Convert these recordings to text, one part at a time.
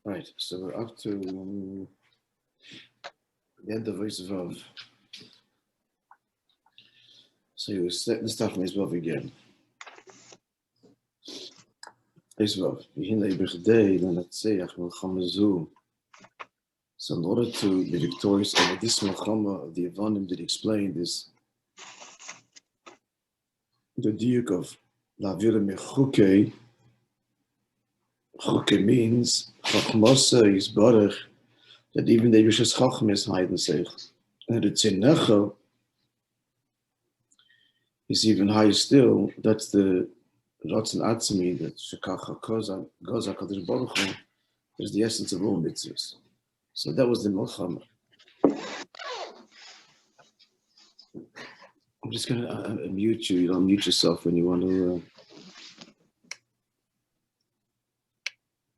Right, so we're up to the end of verse Vav. So let's start from verse Vav again. Verse Vav. So in order to be victorious over this Melchama of the Avonim that explained is the diuk of Lavira Mechuke. Chuke means Chachmasa is Baruch, that even the Yishas Chacham is hiding Seich. And the Tzenecha is even higher still. That's the Ratzon Atzmi, that Shekacha Goza Kadosh Baruch Hu, is the essence of all mitzvahs. So that was the Melchama. I'm just going to mute you. You don't mute yourself when you want to.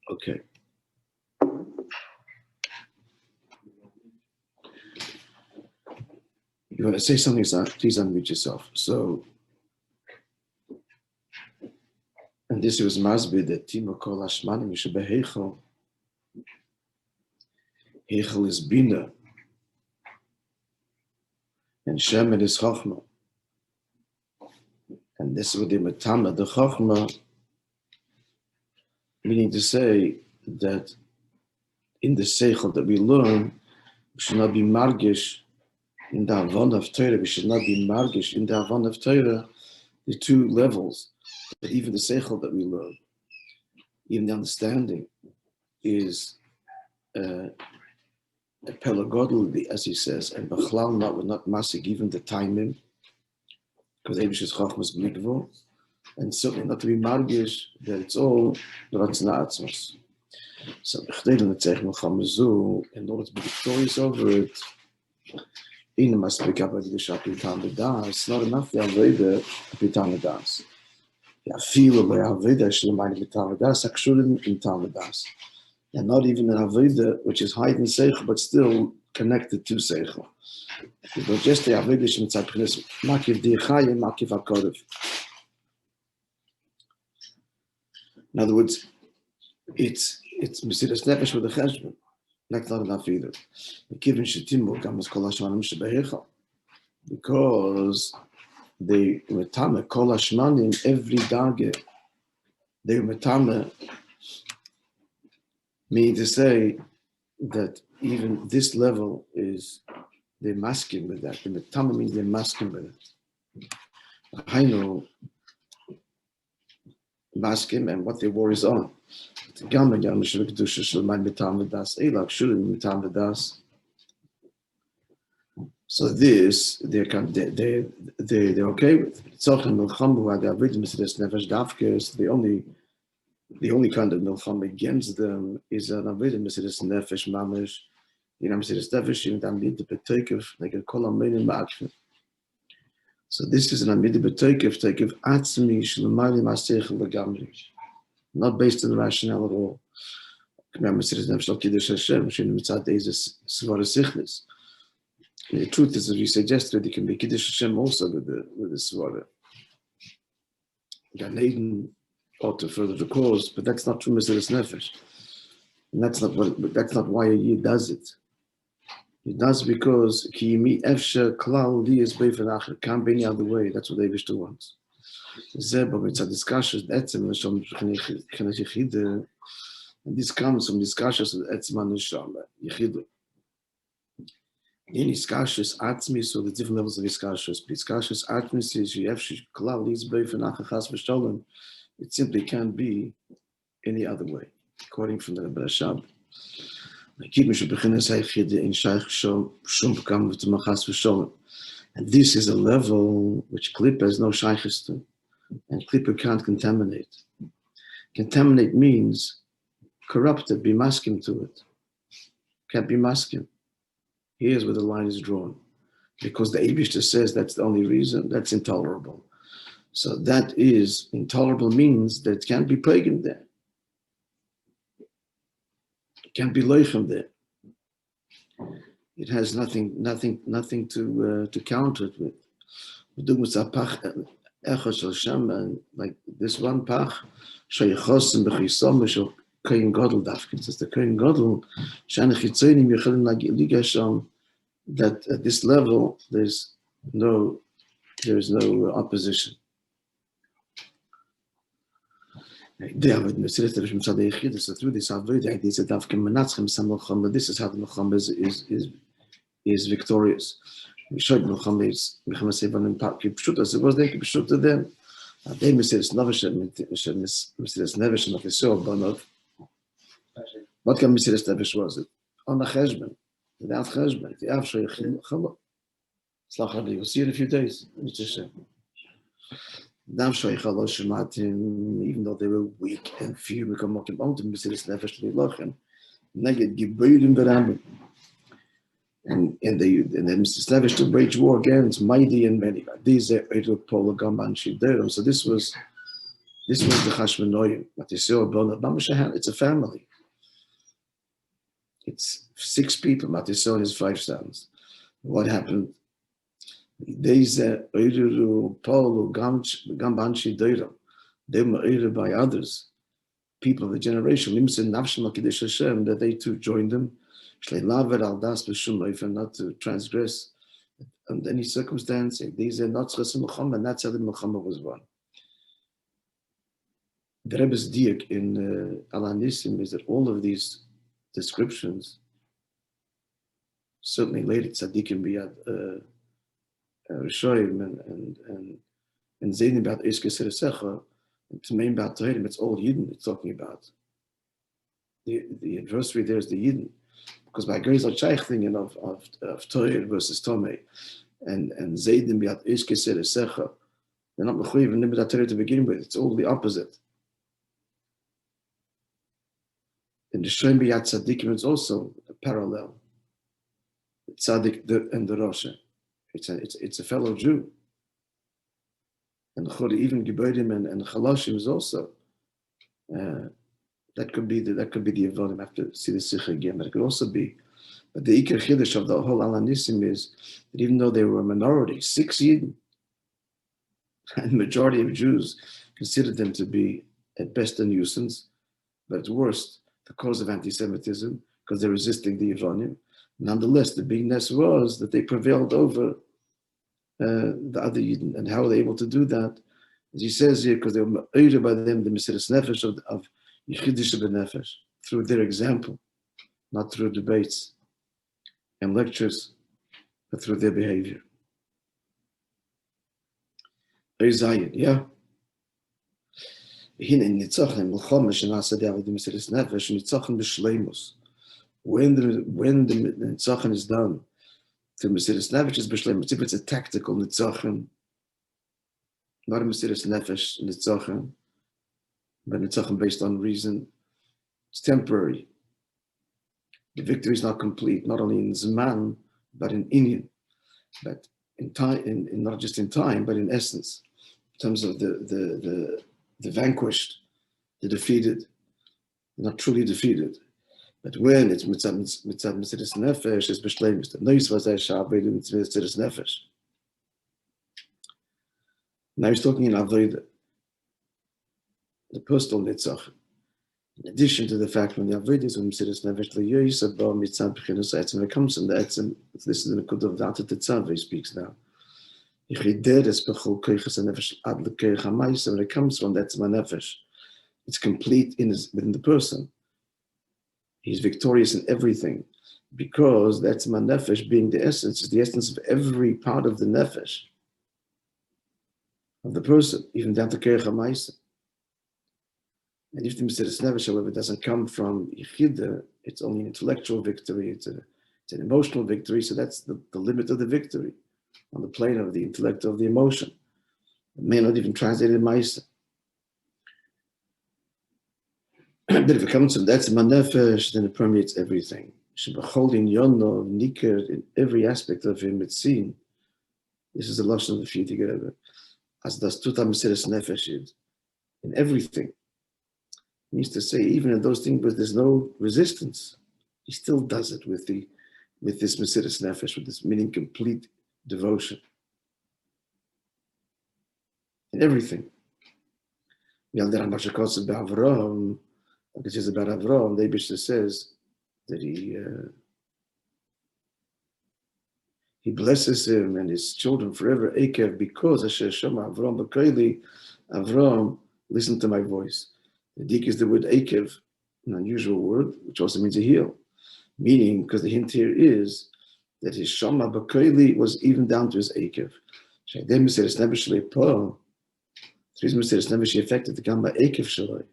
Okay. You want to say something, please unmute yourself. So, and this was Masbid that Timo Kol Hashmanim Yishabeh Heichel. Heichel is Bina. And Shemen is Chachma. And this is what the Matama, the Chachma, meaning to say that in the Seichel that we learn, we should not be margish in the Havon of Torah. We should not be margish in the Havon of Torah, the two levels. But even the Seichel that we learn, even the understanding, is a pelagodl, as he says, and Bachlal not masig, even the timing, because Eibish's Chachmas Blikvo, and certainly not to be margish that it's all the Ratzon Atzmos. So, in order to be victorious over it, it's not enough to avoid the Pitan Das. I feel by Aveda Shlemani Pitan Das, Akshurim in Talmudas. And not even an Aveda which is hiding Seichel, but still connected to Seichel. But just the Aveda Shemitzat Pines, Makiv Dichayim, Makiv HaKodev. In other words, it's Mesiras Nefesh with the Cheshbon. That's not enough either. Because they metame kol hashmanim every dage. They metame, meaning to say that even this level is they're masking with that. The metame means they're masking with it. I know masking and what their war is on. Gunman should do das. So this they're okay with. The only kind of milcham against them is an avodah mesiras nefesh mamish. You know, mesiras nefesh in amid the betokev like a kolam menim ma'akfim. So this is an amid the betokev atzmi shlemayim aseichel legamri. Not based on the rationale at all. The truth is, as we said yesterday, it can be Kiddush Hashem also with the Svara. Gan Eden ought to further the cause, but that's not true Mesiras Nefesh. And that's not why a Yid does it. He does because Ki Yimi Efshe Klal Li is Beifanacher. Can't be any other way. That's what Eivishter wants. And this comes from discussions with Etzman Neshama, Yechidu. In Iskashus Atzmi, so the different levels of Iskashus. Iskashus Atzmi says you have Klal Li's Beifenachachas V'Sholem. It simply can't be any other way, according from the Rebbe Rashab. And this is a level which Klippa has no shaykhis to. And Klippa can't contaminate. Contaminate means corrupted, be masking to it. Can't be masking. Here's where the line is drawn. Because the Eibishter says that's the only reason, that's intolerable. So that is, intolerable means that it can't be pagan there. It can't be leichem there. It has nothing to counter it with. Like this one pach, Kohen Gadol Dafkin. It's the Kohen Gadol, Shana Chitzonim Yechelim Ligasham, that at this level, there is no opposition. So through this avodah, this is how the Milchama is victorious. We showed Milchama is Milchama Sevanim Kipshuta, so it was there Kipshuta then. They Mesiris Nevesh Mafisor Banov. What kind of Mesiris Nevesh was it? On the Cheshbon, without Cheshbon, the Avshay Chalot. Slachar, you'll see it in a few days. Even though they were weak and few, and then Mr. Slavish to wage war against mighty and many. These are Gunman. So this was the Chashmonoim. It's a family. It's 6 people. Matisol and his 5 sons. What happened? These Paul Gambanshi Deiram, they were aided by others, people of the generation, that they too joined them, not to transgress under any circumstance. These are not Muhammad, and that's how the Muhammad was won. The Rebbe's diak in Al-Anisim is that all of these descriptions, certainly later tzaddikim biyad Rishoyim and Zayin about Eske Seresecha, and Tmeim about Tohedim, it's all Yidden it's talking about. The adversary there is the Yidden. Because by grace of Shaykh thinking of Toher versus Tomei, and Zayin about Eske Seresecha, they're not Mechuyev and Nimbet HaTorah to begin with, it's all the opposite. In the Shem B'yad Tzaddikim, it's also a parallel. The Tzaddik and the Rosha. It's a fellow Jew. And even Gibodim and Chalashim is also that could be the Avodim. I have to see the Sikha again, but it could also be. But the Iker Chiddush of the whole Al-Anisim is that even though they were a minority, 6 Yidden, and the majority of Jews considered them to be at best a nuisance, but at worst the cause of anti-Semitism because they're resisting the Avodim. Nonetheless, the bigness was that they prevailed over the other Yidden. And how were they able to do that? As he says here, because they were urged by them the Mesiris Nefesh of Yechidish B'Nefesh, through their example, not through debates and lectures, but through their behavior. Zayin, yeah? When the Nitzachon is done, the Mesiris Nefesh is b'shleimus. If it's a tactical Nitzachon, not a Mesiris Nefesh Nitzachon, but Nitzachon based on reason, it's temporary. The victory is not complete, not only in Zman, but in Inyan, but in time, in not just in time, but in essence, in terms of the vanquished, the defeated, not truly defeated. But when it's mitzad Mesiris Nefesh, it's b'shleimus. The noise was Shabbat Mesiris Nefesh. Now he's talking in Avodah, the personal Nitzach. In addition to the fact when the Avodah is on Mesiris Nefesh, L'yoyis Abba mitzad b'chinas Etzem, it comes from the Etzem. This is the Nekud of Data Tetzav he speaks now. Yichideres b'chol koiches Nefesh ad l'keich hamayis, and it comes from the Etzem Nefesh. It's complete within the person. He's victorious in everything because that's my nefesh being the essence, is the essence of every part of the nefesh of the person, even down to Kerech HaMaisa. And if the Mesiris Nefesh, however, doesn't come from Yechida, it's only an intellectual victory, it's an emotional victory, so that's the limit of the victory on the plane of the intellect of the emotion. It may not even translate in Maisa. But if it comes from that's my nefesh, then it permeates everything. Shebecholdin yono nikir, in every aspect of him, it's seen. This is the lashon of the few together. As das tutam Mesiris Nefesh in everything. It means to say, even in those things where there's no resistance, he still does it with this Mesiris Nefesh, with this meaning complete devotion. In everything. Like it says about Avram, the Eibishter says that he blesses him and his children forever, Ekev, because Asher Shema Avram B'Koili, Avram, listen to my voice. The dik is the word Ekev, an unusual word, which also means a heel. Meaning, because the hint here is that his Shema B'Koili was even down to his Ekev. The reason Mesiras Nefesh affected the Gamba Ekev Shaloi.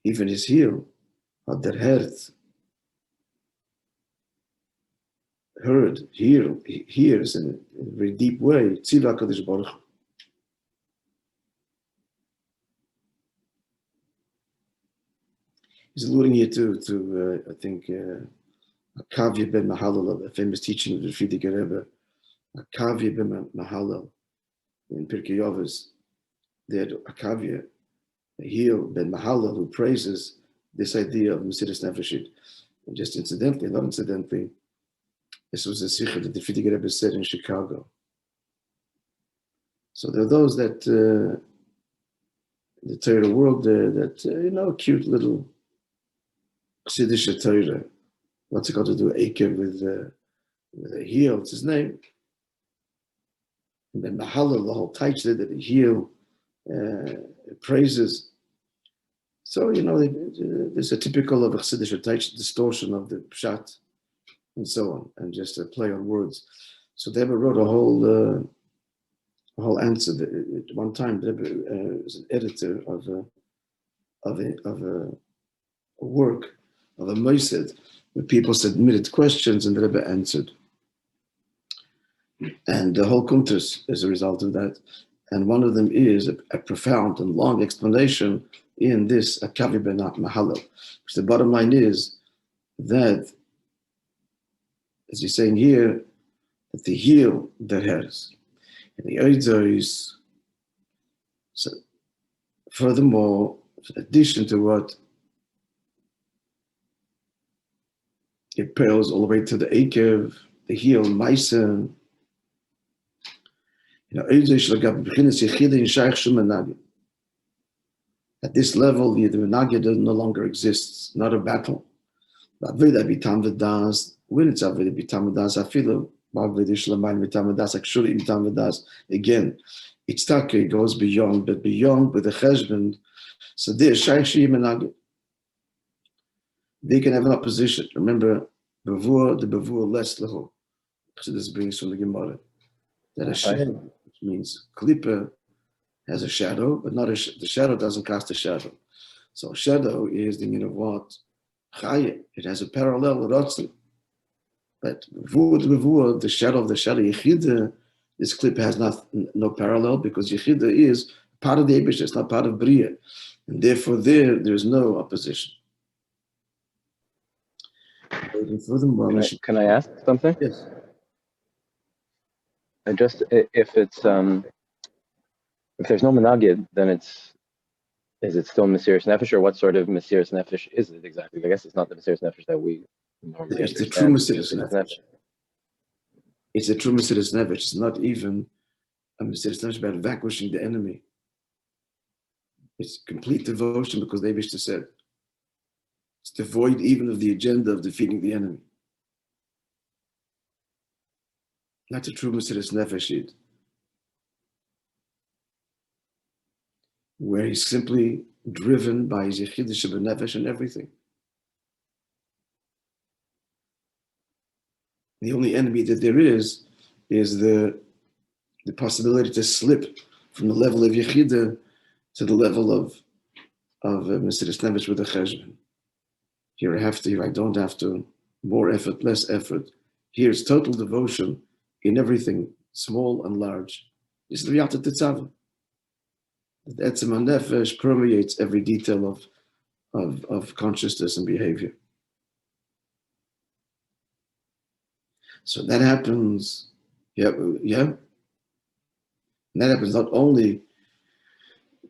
Even his heel, had der Hert, hears in a very deep way, Tziva HaKadosh Baruch Hu. He's alluding here to I think, Akavya ben Mahalal, a famous teaching of the Frierdiker Rebbe, Akavya ben Mahalal, in Pirkei Avos, there Akavya, a heel ben Mahalal, who praises this idea of Mesiras Nefesh. And just incidentally, not incidentally, this was a sikha that the Frierdiker Rebbe said in Chicago. So there are those that, in the Torah world, that, cute little Chassidish Torah. What's it got to do? Ekev with a heel, it's his name. And then Mahalal, the whole taich that the heel praises. So, there's a typical of a Chassidish taich distortion of the pshat and so on, and just a play on words. So the Rebbe wrote a whole answer. At one time, the Rebbe was an editor of a work of a Moishe, where people submitted questions and the Rebbe answered. And the whole kuntres is a result of that. And one of them is a profound and long explanation in this Akavi ben Mahalal. Because the bottom line is that, as he's saying here, that the heel that has, and the Eidzah is, so furthermore, in addition to what it pales all the way to the Ekev, the heel, Maisa. At this level, the Menagid no longer exists, not a battle. When it's Aveda Bitam V'das, Afilu, Aveda Shlemayim Bitam V'das, Akshuri Bitam V'das. Again, it's Taka, it goes beyond, but beyond with the Cheshbon. So there, Shaykh Shri Menagid. They can have an opposition. Remember, the Bavur less leho. So this brings from the Gemara that a shadow, which means Klippa, has a shadow, but not the shadow doesn't cast a shadow. So shadow is the meaning of what? Chaye. It has a parallel Ratzon. But Bavur, the shadow of the shadow, Yechida, this Klippa has no parallel because Yechida is part of the Eibush, it's not part of Bria. And therefore there's no opposition. Can I ask something? Yes. If there's no Menagid, then is it still Mesiras Nefesh, or what sort of Mesiras Nefesh is it exactly? I guess it's not the Mesiras Nefesh that we normally It's understand. the true Mesiras Nefesh. It's a true Mesiras Nefesh. It's not even a Mesiras Nefesh about vanquishing the enemy. It's complete devotion because the Eibishter said. It's devoid even of the agenda of defeating the enemy. Not a true Mesiras Nefesh, where he's simply driven by his Yechidah Nefesh and everything. The only enemy that there is the possibility to slip from the level of Yechidah to the level of Mesiras Nefesh with a Cheshbon. Here I don't have to, more effort, less effort. Here's total devotion in everything, small and large. This is the Riyata Tetzaveh. The Etzem HaNefesh permeates every detail of consciousness and behavior. So that happens, and that happens not only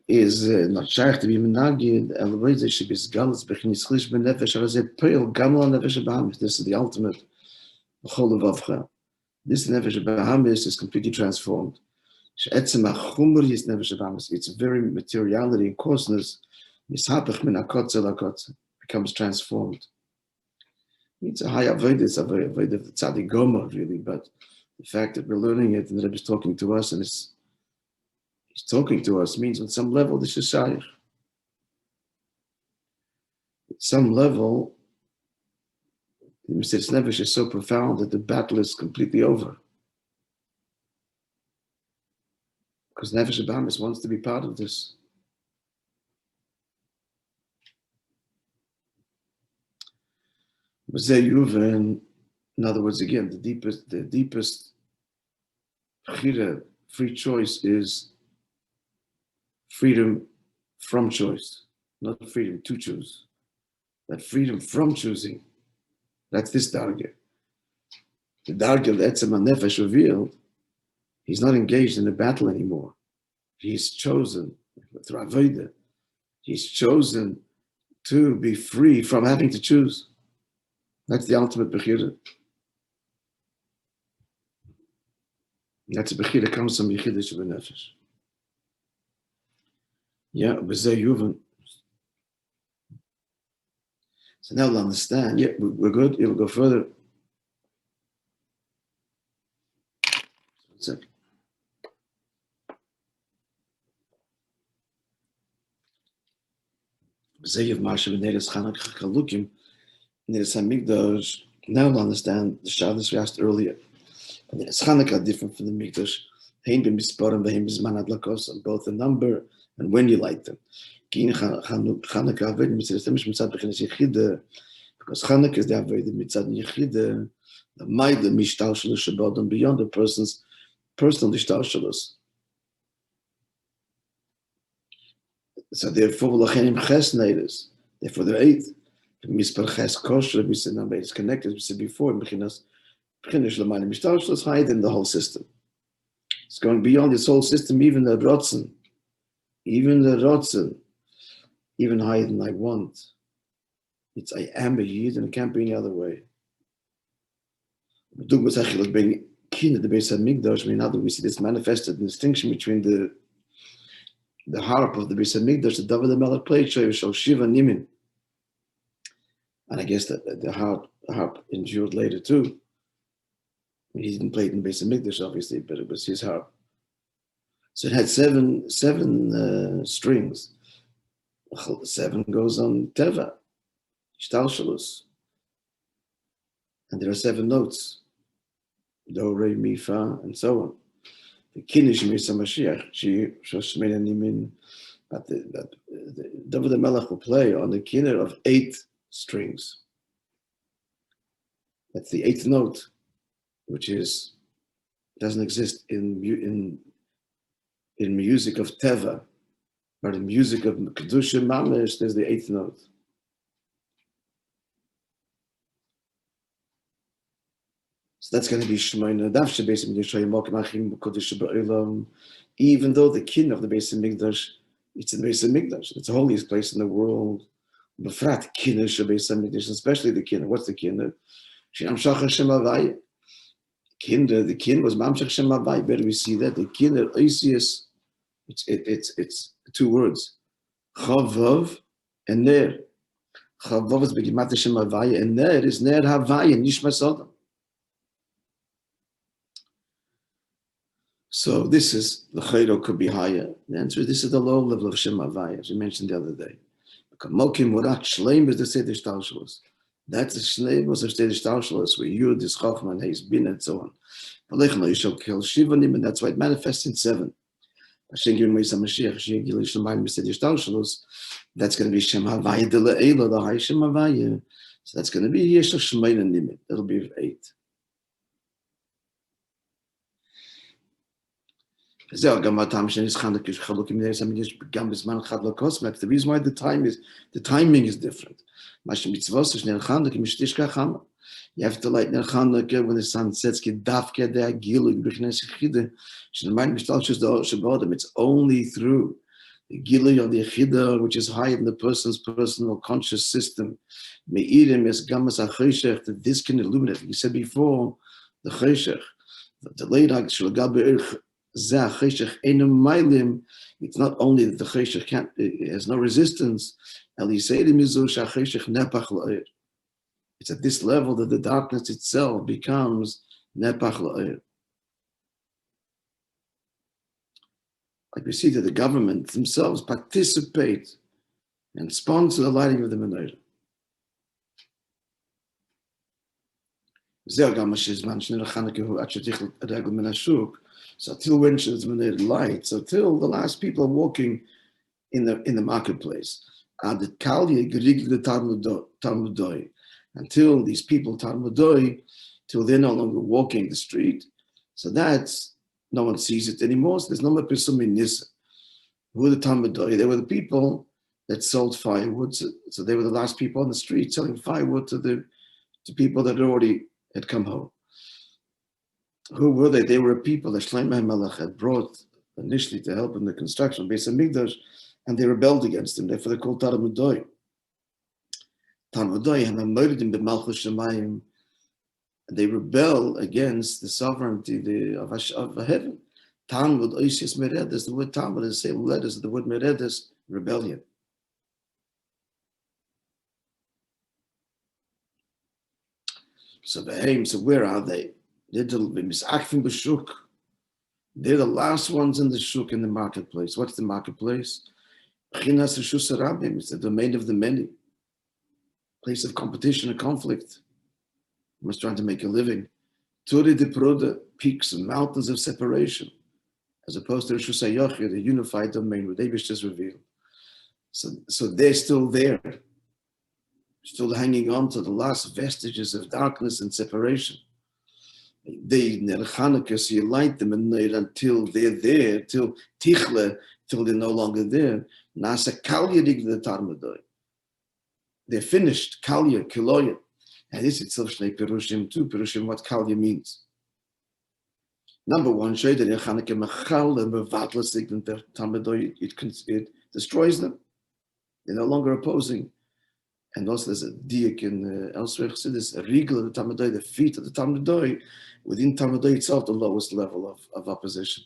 is not shaykh to be menagid, elevate should be galus bechnis chlish ben nefesh, as a peil gamla nefesh bahamis. This is the ultimate chol of. This nefesh bahamis is completely transformed. It's very materiality and coarseness Mishapach min akotze lakotze, becomes transformed. It's a high avodah, it's a avodah of the tzaddik gomer, really, but the fact that we're learning it and the Rebbe is talking to us, and he's talking to us means on some level this is shaykh. At some level, the Mesiras Nefesh is so profound that the battle is completely over. Because Nefesh Abamis wants to be part of this. In other words, again, the deepest free choice is freedom from choice, not freedom to choose. That freedom from choosing, that's this dargah. The dargah that Etzem HaNefesh revealed, he's not engaged in a battle anymore. He's chosen, through avodah, he's chosen to be free from having to choose. That's the ultimate bechira. That's a bechira that comes from Yechidah Shabbat. Yeah, b'zeh yuvan. So now we'll understand. Yeah, we're good. Yeah, we'll go further. 1 second. B'zeh yuv Masha v'neres Chanukah chalukim. Now we'll understand the Shabbos we asked earlier. And the Chanukah are different from the Mikdash. Both the number and when you light them. Because Chanukah is the Avodah Mitzad Yechidah, the Maida Mishtalshelus Shabbat, beyond the person's personal Mishtalshelus. So therefore, therefore they're 8. Mispar Ches Kosher, we said number 8 is connected, we said before, Bechinas L'mayim Mishtalshelus higher than the whole system. It's going beyond this whole system, even the Rotzen, even higher than I want. It's I am a Yid and it can't be any other way. The Beis HaMikdash, in other words, we see this manifested in distinction between the harp of the Beis HaMikdash, the David HaMelech played, Shal Shiva Nimin. And I guess that the harp endured later too. He didn't play it in Beis HaMikdash, obviously, but it was his harp. So it had seven strings. 7 goes on Teva, Shtalshelus. And there are 7 notes. Do, Re, Mi, Fa, and so on. The Kiddush Mesa Mashiach, Shoshmei Nimin, but the David HaMelech will play on the kinnah of 8 strings. That's the 8th note, which doesn't exist in music of Teva, but in music of Kedusha Mamish, there's the 8th note. So that's going to be Shemaina Davshe Beis HaMikdash Machim Kodesh Ba'olam. Even though the kin of the Beis HaMikdash, it's in the Beis HaMikdash, it's the holiest place in the world. Befrat Kinah Beis HaMikdash, especially the Kinah. What's the Kinah? Shinam Shachar Shem Havai. The Kinah was Mamshach Shem Havai. Better we see that the Kinah Oisius. It's 2 words, Chavav and Ner. Chavav is Begimat Shem Havai, and Ner is Ner Havai and Nishmas Adam. So this is the Chayro could be higher. The answer is this is the low level of Shem Havai, as we mentioned the other day. Mokim Murat Shleim is the Seder Shtalshelus. That's the Shleim was the Seder Shtalshelus, where Yud is Chachman, He's Bin, and so on. And that's why it manifests in 7. That's going to be Shem Havaya de Le'ela, the high Shem Havaya. So that's going to be Yesh Shemayin and Nimit. That'll be 8. The reason why the timing is different. You have to light Ner Chanukah when the sun sets. It's only through the Gilui of the Yechidah, which is higher than the person's personal conscious system. That this can illuminate. Like you said before, the Cheshech, the Leidag It's not only that the cheshech has no resistance, it's at this level that the darkness itself becomes nepach la'ir. Like we see that the government themselves participate and sponsor the lighting of the menorah. So till when the menorah lights, so till the last people are walking in the marketplace, until these people till they're no longer walking the street, so that's no one sees it anymore. So there's no more pesumim nisa. Who were the Talmud Doi? They were the people that sold firewood. So they were the last people on the street selling firewood to people that already had come home. Who were they? They were people that Shlomo HaMelech had brought initially to help in the construction of Beis HaMikdash, and they rebelled against him. Therefore, they're called Talmud Doi. Talmud Doi have murdered him b'malchus shemayim. They rebel against the sovereignty of heaven. Talmud oisius meredes. The word Talmud is the same letters of the word meredes, rebellion. So where are they? They're the last ones in the shuk, in the marketplace. What's the marketplace? It's the domain of the many. Place of competition and conflict. Was trying to make a living. Turi de Proda, peaks and mountains of separation, as opposed to Rishus HaYochid, the unified domain where David is revealed. So they're still there, still hanging on to the last vestiges of darkness and separation. They Hanukkah, so you light them until they're there, till Tichle, till they're no longer there. Nasa Kalya dig the Tarmadoi. They're finished, Kalya, Kiloya. And this itself Shnei Perushim too, Perushim what Kalya means. Number one, it destroys them. They're no longer opposing. And also there's a diak in elsewhere, there's a regal of the Talmudoi, the feet of the Talmudoi, within Talmudoi itself, the lowest level of opposition.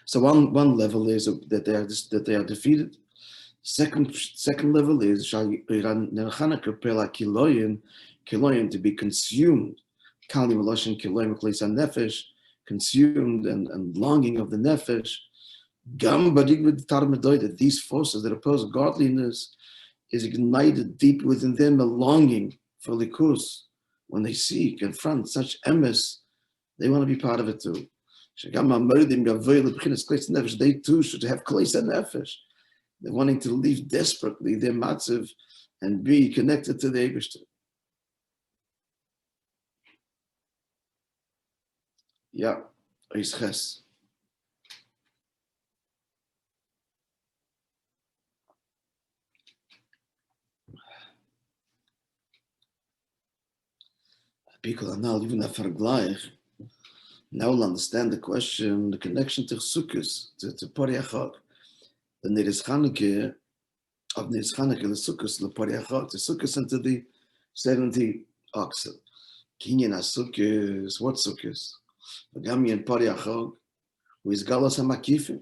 So one level is that they are defeated. Second level is kiloyin to be consumed. Kali Maloshin kiloyin nefesh, consumed and longing of the nefesh. That these forces that oppose godliness is ignited deep within them, a longing for likus. When they see, confront such emes, they want to be part of it too. They too should have kleisa nefesh. They're wanting to leave desperately their matzav and be connected to the Eibishter. Yeah, is ches. People are now even a vergleich. Now will understand the question, the connection to Sukkos, to Poriachot. The Neres Chanukah, of Neres Chanukah, the Sukkos, the Poriachot, the Sukkos into the 70 oxen. Kinyan HaSukkos, what Sukkos? V'gam Poriachot, who is Galos HaMakifim.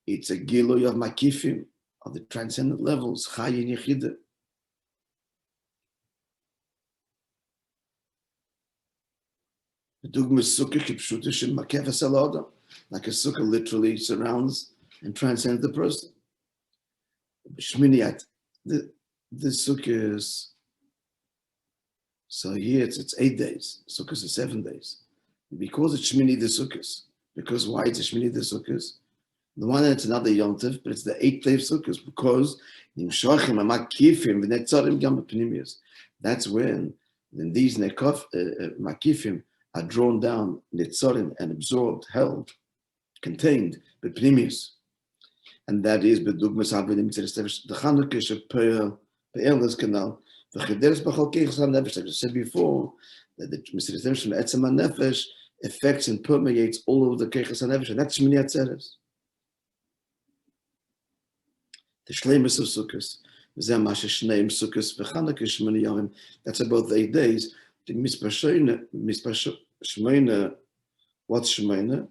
It's a Giloy of Makifim, of the transcendent levels, Chayin Yechidah. Like a sukkah literally surrounds and transcends the person. The sukkah is, so here it's 8 days, sukkah is 7 days. Because it's Shmini the sukkahs. Because why it's a Shmini the sukkahs? The one it's another Yom Tov, but it's the 8th day of sukkahs, because that's when these makifim are drawn down, nitzorim, and absorbed, held, contained, b'pnimius. And that is b'dugmas ha'avim the Chanukah she'pe'el this canal, the chideres b'chol keichas ha'nefesh, like I said before, that the Mesiras Nefesh from etzem ha'nefesh affects and permeates all over the keichas ha'nefesh, and that's Shmini Atzeres. The shleimus of Sukkos, v'zeh mashe shneim Sukkos v'Chanukah Shmini Yomim, that's about 8 days. The Mispar Shmoyne What's Shemona?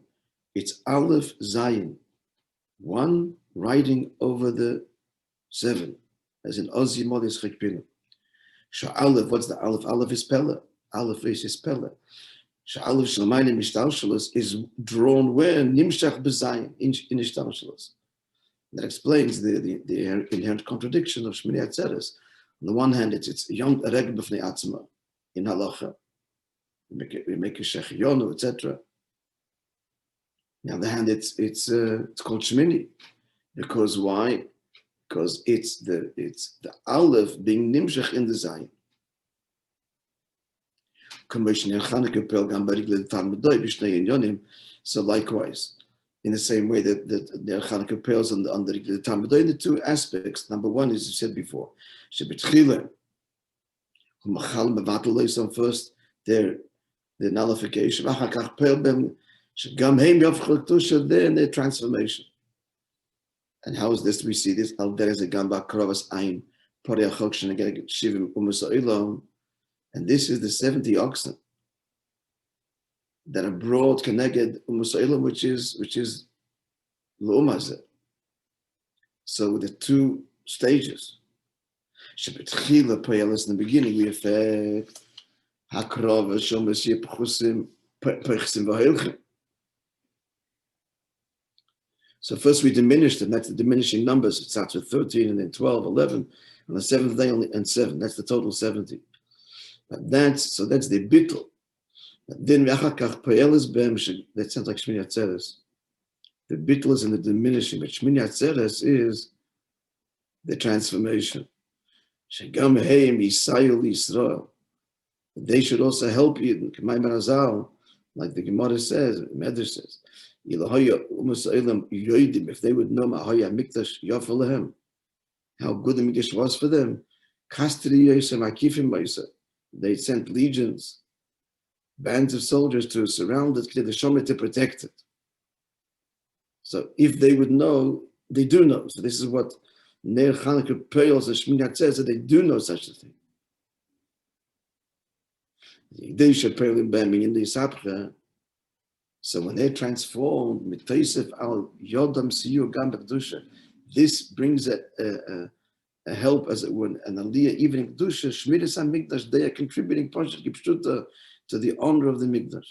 It's Aleph Zayin, one riding over the 7, as in Ozi Modis Chekpinu. Aleph, what's the Aleph? Aleph is Pella. Aleph is Pella. Aleph Shalmayim Ishtalshalos is drawn when Nimshach B'Zayin in Ishtalshalos. That explains the inherent contradiction of Shmini Atzeres. On the one hand, it's Yom Regel B'fnei Atzma in Halacha. We make a Shechiyonu, etc. On the other hand, it's called Shmini. Because why? Because it's the Aleph being Nimshach in the Zayin. So likewise, in the same way that the Chanukah pales on the Talmud in the two aspects. Number one, as you said before, first their nullification, then their transformation. And how is this? We see this. There is a gamba krovas ein shivim umusa'ilom. And this is the 70 oxen that are brought connected umusa'ilom, which is l'umazeh. So the two stages. Shebetchila payalas in the beginning we affect hakrova shomas yepchusim pechsim v'hilchim. So first we diminished them. That's the diminishing numbers. It starts with 13 and then 12, 11. On the 7th day only, and 7. That's the total 70. But that's the bittul. Then that sounds like Shmini Atzeres. The bittul is in the diminishing, but Shmini Atzeres is the transformation. Shegam heim Yisrael Yisrael. They should also help you. Like the Gemara says, Medrash says. If they would know how good the Mikdash was for them, they sent legions, bands of soldiers to surround it, the Shomer to protect it. So if they would know, they do know. So this is what Ner Chanukah Peils and Shmini says, that they do know such a thing. They should pray in the Sapcha. So when they're transformed, this brings a help, as it were, an aliyah, even in Kedusha, Shmiras HaMikdash, they are contributing to the honor of the Mikdash,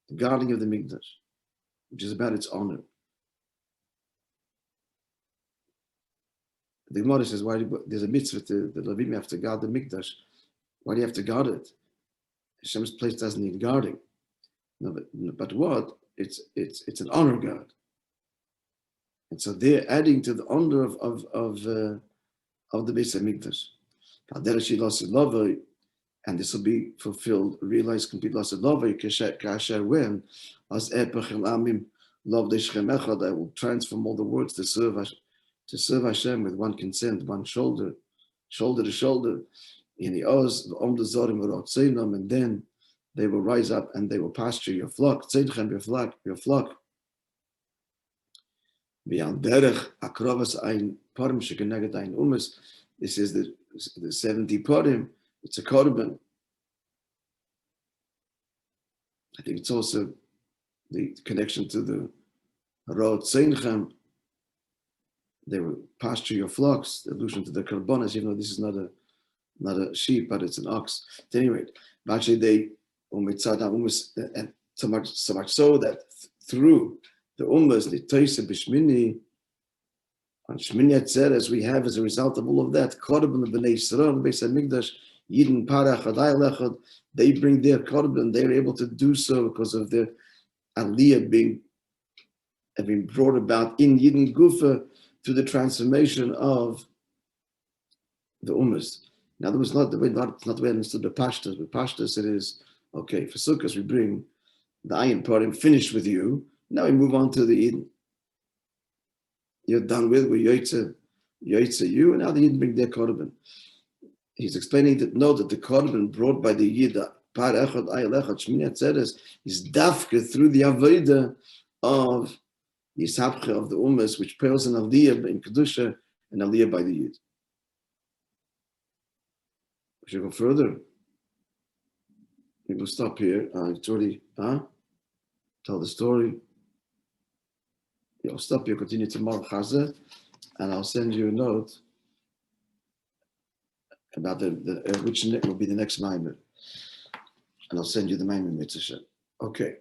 the guarding of the Mikdash, which is about its honor. The Gemara says, why there's a mitzvah the Levim have to guard the Mikdash. Why do you have to guard it? Hashem's place doesn't need guarding. No, but what? It's an honor guard. And so they're adding to the honor of the Beis HaMikdash. And this will be fulfilled, realized complete loss of love, kasher when, as epach el amim, love de'shchem echad, I will transform all the words to serve Hashem with one consent, one shoulder to shoulder. In the oz, the om dezorim v'rotzeinam, and then they will rise up and they will pasture your flock. Tzedchem your flock. Beyond derech akrovas ein parim shekeneged ein umas. This is the 70 parim. It's a korban. I think it's also the connection to the road tzedchem. They will pasture your flocks. The allusion to the karbonas, even though this is not a sheep, but it's an ox. At any rate, actually they. And so much so that through the Ummahs, the Toisa B'Shmini, on Shmini Atzeres, we have as a result of all of that, Korban B'nei Yisrael, Beis HaMikdash, Yidin Parach Adai Lechad, they bring their Korban, they're able to do so because of their Aliyah being brought about in Yidin Gufa through the transformation of the Ummahs. In other words, not the way I understood the Pashtas. With Pashtas, it is, okay, for Sukkot, we bring the Ayin Parim, finished with you. Now we move on to the Eden. You're done with Yoitza you, and now the Eden bring their Korban. He's explaining that the Korban brought by the Yida, Par Echad, Ayel Echad, Shmini Atzeres, is dafka through the Avodah of the Yisabcha of the Ummahs, which pales an Aliyah in Kedusha and Aliyah by the Yid. We should go further. We will stop here. It's already, tell the story. You'll stop, you'll continue tomorrow, Chazeh, and I'll send you a note about which will be the next Maimon. And I'll send you the Maimon Mitzvah. Okay.